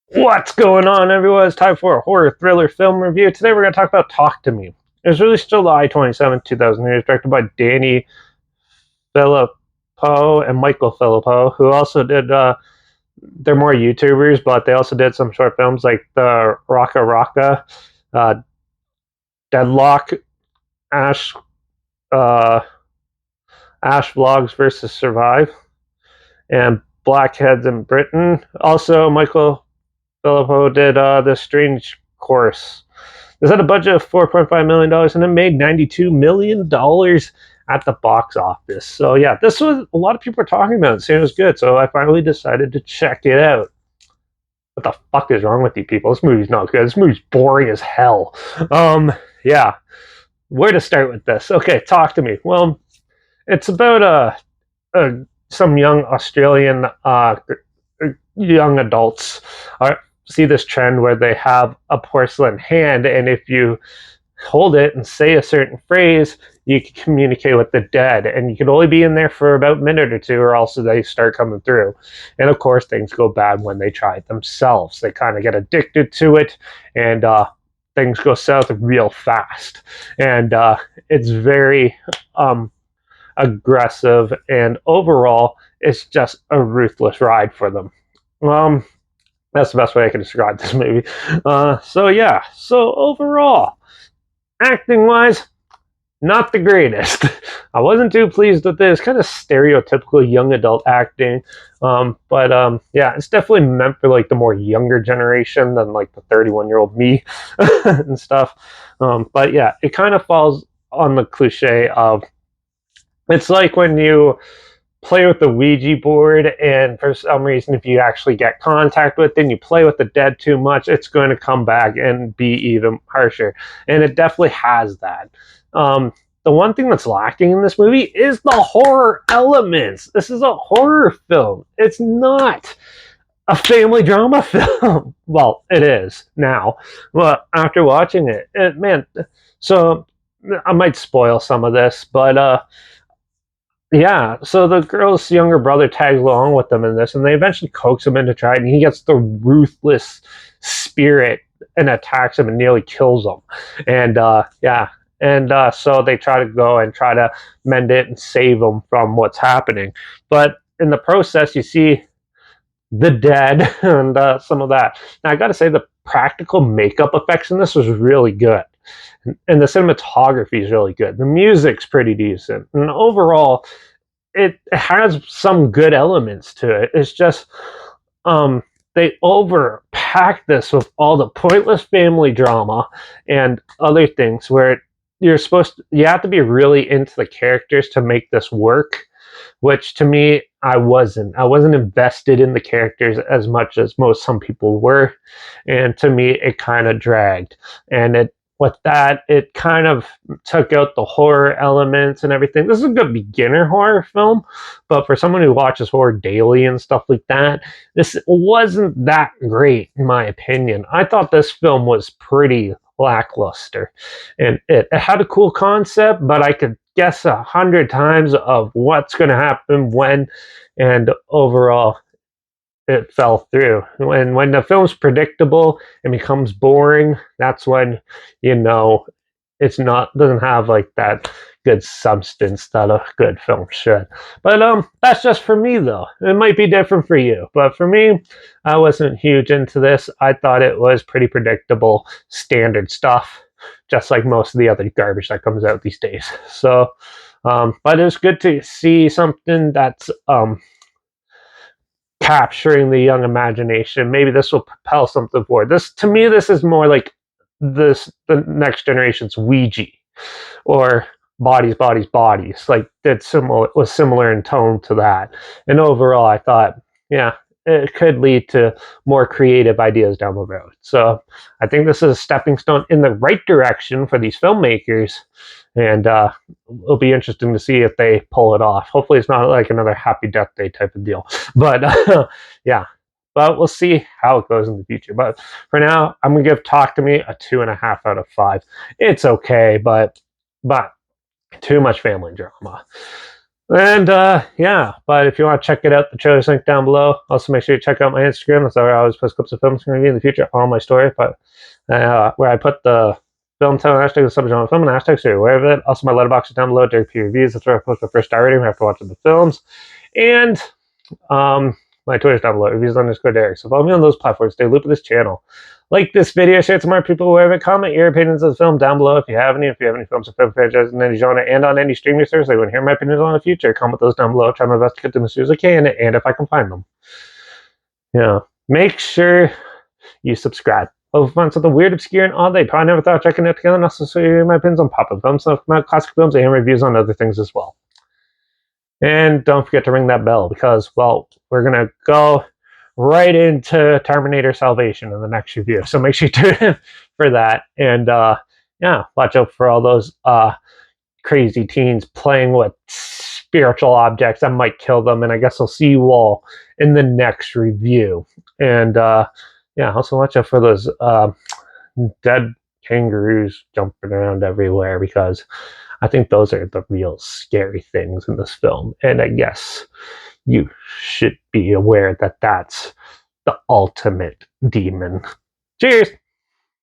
What's going on, everyone? It's time for a horror thriller film review. Today we're going to talk about Talk to Me. It was released July 27, 2000. It was directed by Danny Filippo and Michael Filippo, who also did, they're more YouTubers, but they also did some short films like the Raka Raka, uh, Deadlock, Ash, uh, Ash Vlogs versus Survive, and Blackheads in Britain. Also, Michael Filippo did The Strange Course. This had a budget of $4.5 million and it made $92 million at the box office. So, yeah, this was a lot of people are talking about it, saying it was good. So, I finally decided to check it out. What the fuck is wrong with you people? This movie's not good. This movie's boring as hell. Yeah. Where to start with this? Okay, talk to me. Well, it's about some young Australian young adults see this trend where they have a porcelain hand, and if you hold it and say a certain phrase, you can communicate with the dead, and you can only be in there for about a minute or two, or else they start coming through. And of course, things go bad when they try it themselves. They kind of get addicted to it, and things go south real fast. And it's very aggressive, and overall, it's just a ruthless ride for them. That's the best way I can describe this movie. So overall, acting wise, not the greatest. I wasn't too pleased with this kind of stereotypical young adult acting, but yeah, it's definitely meant for like the more younger generation than like the 31-year-old me and stuff. But yeah, it kind of falls on the cliche of it's like when you play with the Ouija board, and for some reason, if you actually get contact with it and you play with the dead too much, it's going to come back and be even harsher. And it definitely has that. The one thing that's lacking in this movie is the horror elements. This is a horror film. It's not a family drama film. Well, it is now. But after watching it, man, so I might spoil some of this, but yeah, so the girl's younger brother tags along with them in this, and they eventually coax him into trying, and he gets the ruthless spirit and attacks him and nearly kills him. And yeah, and so they try to go and try to mend it and save him from what's happening. But in the process, you see the dead and some of that. Now, I got to say, the practical makeup effects in this was really good. And the cinematography is really good. The music's pretty decent. And overall, it has some good elements to it. It's just they overpack this with all the pointless family drama and other things where you have to be really into the characters to make this work, which to me I wasn't invested in the characters as much as some people were, and to me it kind of dragged. And it kind of took out the horror elements and everything. This is a good beginner horror film, but for someone who watches horror daily and stuff like that, this wasn't that great in my opinion. I thought this film was pretty lackluster, and it had a cool concept, but I could guess 100 times of what's going to happen when, and overall it fell through. When the film's predictable and becomes boring, that's when you know it's not doesn't have like that good substance that a good film should. But that's just for me though. It might be different for you, but for me, I wasn't huge into this. I thought it was pretty predictable, standard stuff, just like most of the other garbage that comes out these days. So, but it was good to see something that's capturing the young imagination. Maybe this will propel something forward. This, to me, this is more like the next generation's Ouija, or Bodies, Bodies, Bodies. Like that similar was similar in tone to that. And overall, I thought, yeah, it could lead to more creative ideas down the road. So I think this is a stepping stone in the right direction for these filmmakers, and it'll be interesting to see if they pull it off. Hopefully, it's not like another Happy Death Day type of deal, but yeah. But we'll see how it goes in the future. But for now, I'm gonna give Talk to Me a 2.5 out of 5. It's okay, but too much family drama. And yeah, but if you want to check it out, the trailer's link down below. Also, make sure you check out my Instagram. That's where I always post clips of films review in the future, all my story, but where I put the film title hashtag, the subject of the film, and hashtag, so you're aware of it. Also, my Letterbox is down below, Derek P Reviews. That's where I post my first star rating after watching the films. And my Twitter's down below, reviews_Derek. So follow me on those platforms. Stay looped with this channel. Like this video, share it to more people wherever. Comment your opinions of the film down below if you have any. If you have any films or film franchises in any genre and on any streaming service, I want to hear my opinions on the future. Comment those down below. I'll try my best to get them as soon as I can, and if I can find them. Yeah. Make sure you subscribe. I'll find something weird, obscure, and odd that you probably never thought of checking out together, and also show you my opinions on pop-up films, classic films, and reviews on other things as well. And don't forget to ring that bell because, well, we're going to go right into Terminator Salvation in the next review. So make sure you tune in for that. And yeah, watch out for all those crazy teens playing with spiritual objects that might kill them. And I guess I'll see you all in the next review. And yeah, also watch out for those dead kangaroos jumping around everywhere because I think those are the real scary things in this film. And I guess you should be aware that that's the ultimate demon. Cheers!